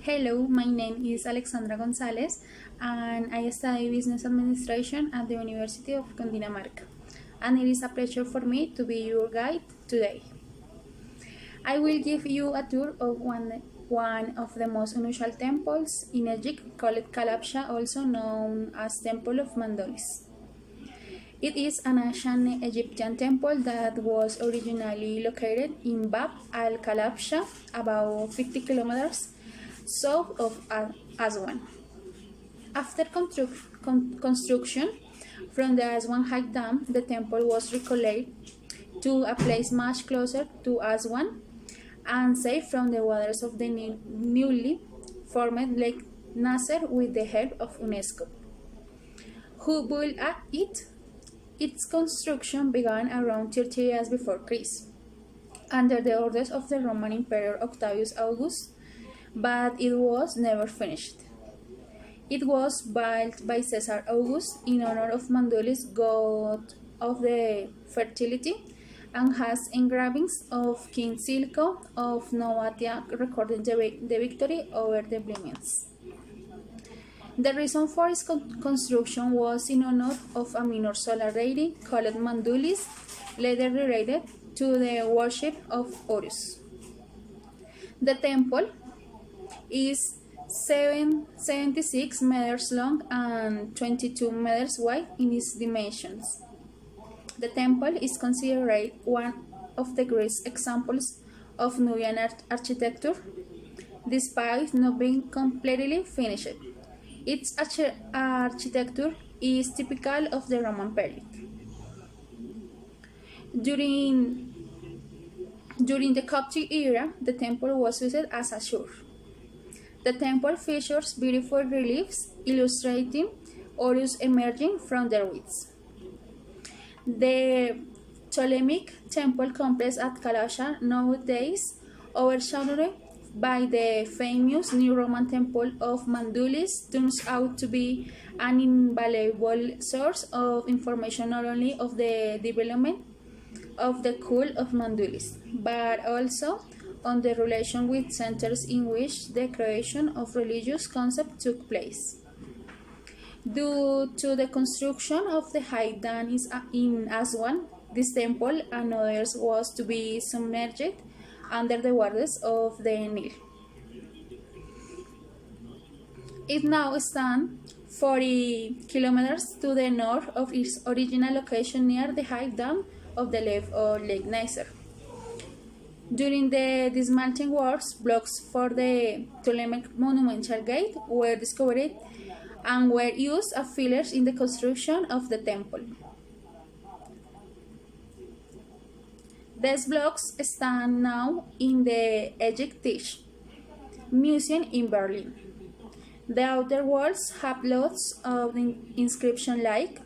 Hello, my name is Alexandra Gonzalez and I study Business Administration at the University of Cundinamarca. And it is a pleasure for me to be your guide today. I will give you a tour of one of the most unusual temples in Egypt called Kalabsha, also known as Temple of Mandolis. It is an ancient Egyptian temple that was originally located in Bab al-Kalabsha, about 50 kilometers south of Aswan. After construction from the Aswan High Dam, the temple was relocated to a place much closer to Aswan and safe from the waters of the newly formed Lake Nasser with the help of UNESCO. Who built it? Its construction began around 30 years before Christ, under the orders of the Roman Emperor Octavius Augustus, but it was never finished. It was built by Caesar Augustus in honor of Mandolis, god of the fertility, and has engravings of King Silco of Novatia recording the victory over the Blimians. The reason for its construction was in honor of a minor solar deity called Mandulis, later related to the worship of Horus. The temple is 76 meters long and 22 meters wide in its dimensions. The temple is considered one of the greatest examples of Nubian architecture, despite not being completely finished. Its architecture is typical of the Roman period. During the Coptic era, the temple was used as a church. The temple features beautiful reliefs illustrating Horus emerging from the ruins. The Ptolemaic temple complex at Kalabsha, nowadays overshadowed by the famous new Roman temple of Mandulis, turns out to be an invaluable source of information not only of the development of the cult of Mandulis, but also on the relation with centers in which the creation of religious concepts took place. Due to the construction of the High Dam in Aswan, this temple and others was to be submerged under the waters of the Nile. It now stands 40 kilometers to the north of its original location near the High Dam of the left of Lake Nasser. During the dismantling works, blocks for the Ptolemaic Monumental Gate were discovered and were used as fillers in the construction of the temple. These blocks stand now in the Egyptian Museum in Berlin. The outer walls have lots of inscriptions like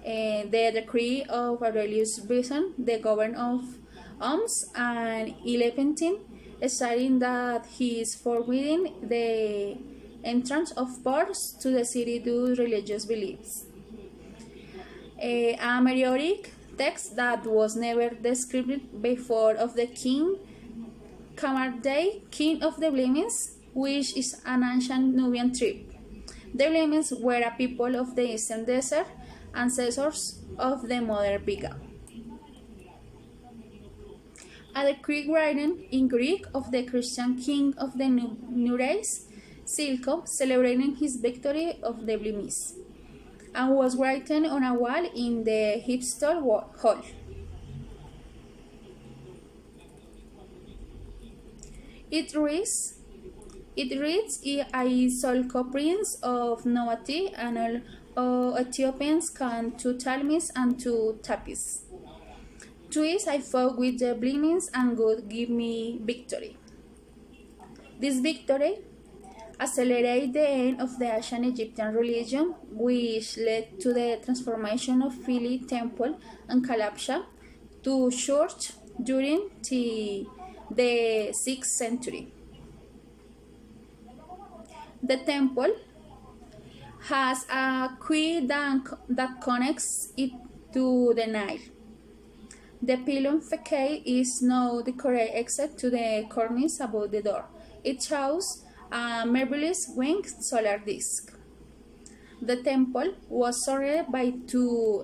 the decree of Aurelius Bison, the governor of Oms, and 11th, stating that he is forbidding the entrance of Poles to the city due to religious beliefs. A Meroitic text that was never described before of the king Kamardei, king of the Blimians, which is an ancient Nubian tribe. The Blimians were a people of the eastern desert, ancestors of the modern Biga. A decree written in Greek of the Christian king of the new race, Silco, celebrating his victory of the Blimis, and was written on a wall in the Hipstol Hall. It reads, I Solco prince of Noati, and all Ethiopians can to Talmis and to Tapis. Twice I fought with the Blimins, and God give me victory. This victory accelerated the end of the ancient Egyptian religion, which led to the transformation of Phili Temple and Kalabsha to church during the 6th century. The temple has a quay that connects it to the Nile. The pylon facade is now decorated except to the cornice above the door. It shows a marvelous winged solar disk. The temple was surrounded by two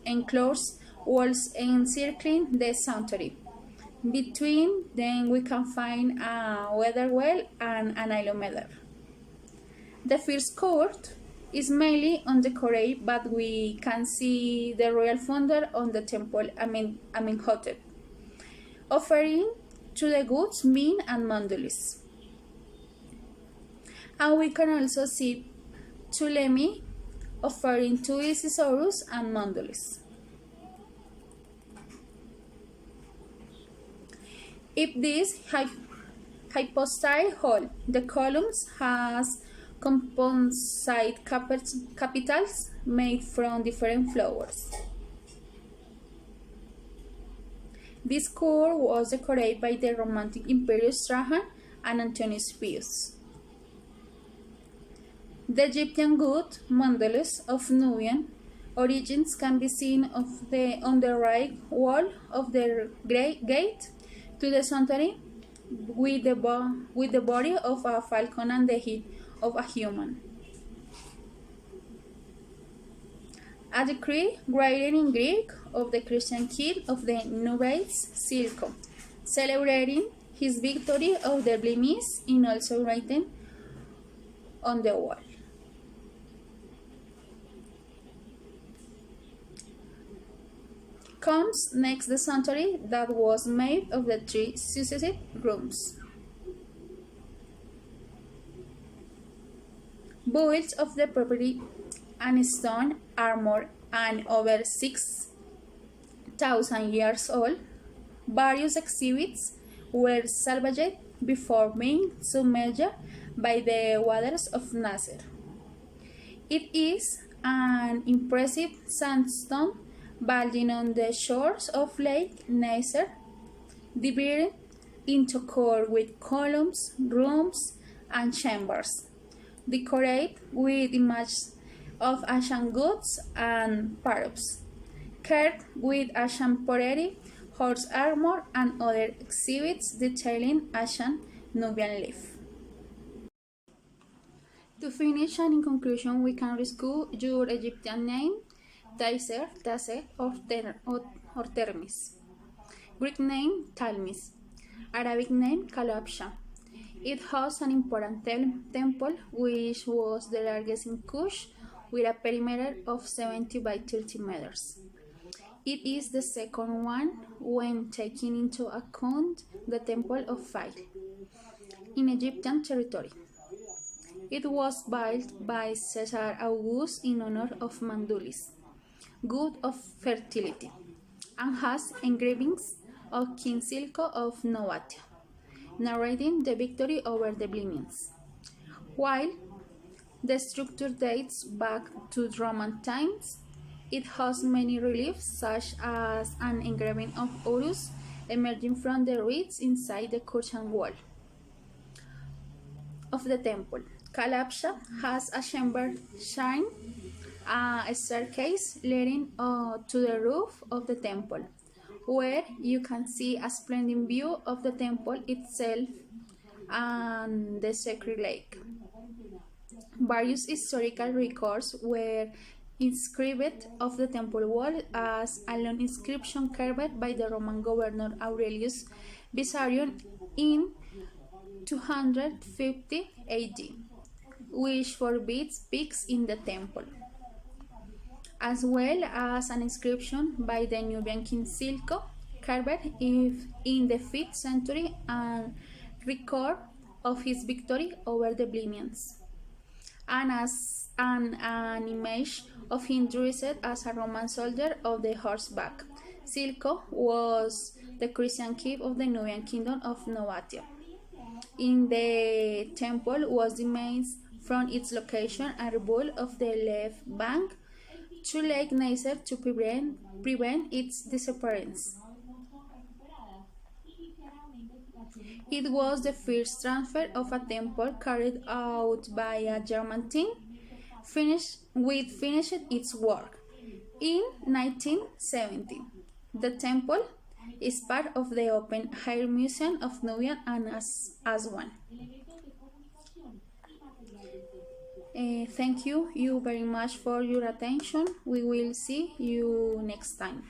enclosed walls encircling the sanctuary. Between them we can find a weather well and an ilometer. The first court is mainly undecorated, but we can see the royal founder on the temple Amenhotep, offering to the gods Min and Mandulis. And we can also see Ptolemy offering to Isisaurus and Mandulis. If this hypostyle hall, the columns has composite capitals made from different flowers. This core was decorated by the Romantic Imperius Trajan and Antonius Pius. The Egyptian god Mandalus of Nubian origins can be seen on the right wall of the gate to the sanctuary with the body of a falcon and the head of a human. A decree written in Greek of the Christian king of the Nubians, Silco, celebrating his victory over the blemishes, is also written on the wall. Comes next the sanctuary that was made of the three successive rooms. Built of the property and stone armor and over 6,000 years old, various exhibits were salvaged before being submerged by the waters of Nasser. It is an impressive sandstone building on the shores of Lake Nasser, divided into core with columns, rooms, and chambers, decorated with images of ancient gods and pharaohs, carved with ancient pottery, horse armor, and other exhibits detailing ancient Nubian life. To finish and in conclusion, we can rescue your Egyptian name, Taser, Tase, or Termis. Greek name, Talmis. Arabic name, Kalabsha. It has an important temple, which was the largest in Kush, with a perimeter of 70 by 30 meters. It is the second one when taking into account the Temple of Fire in Egyptian territory. It was built by Caesar Augustus in honor of Mandulis, god of fertility, and has engravings of King Silco of Novatia, narrating the victory over the Blimians. While the structure dates back to Roman times, it has many reliefs, such as an engraving of Horus emerging from the reeds inside the curtain wall of the temple. Kalabsha has a chamber shrine, a staircase leading to the roof of the temple, where you can see a splendid view of the temple itself and the sacred lake. Various historical records were inscribed of the temple wall, as a long inscription carved by the Roman governor Aurelius Vissarion in 250 AD, which forbids pigs in the temple, as well as an inscription by the Nubian king Silco, carved in the 5th century, and record of his victory over the Blimians, and as an image of him dressed as a Roman soldier of the horseback. Silco was the Christian king of the Nubian kingdom of Novatia. In the temple was the maze from its location and rebuilt of the left bank to Lake Nasser to prevent its disappearance. It was the first transfer of a temple carried out by a German team, finished its work in 1970. The temple is part of the open-air museum of Nubia and Aswan. Thank you very much for your attention. We will see you next time.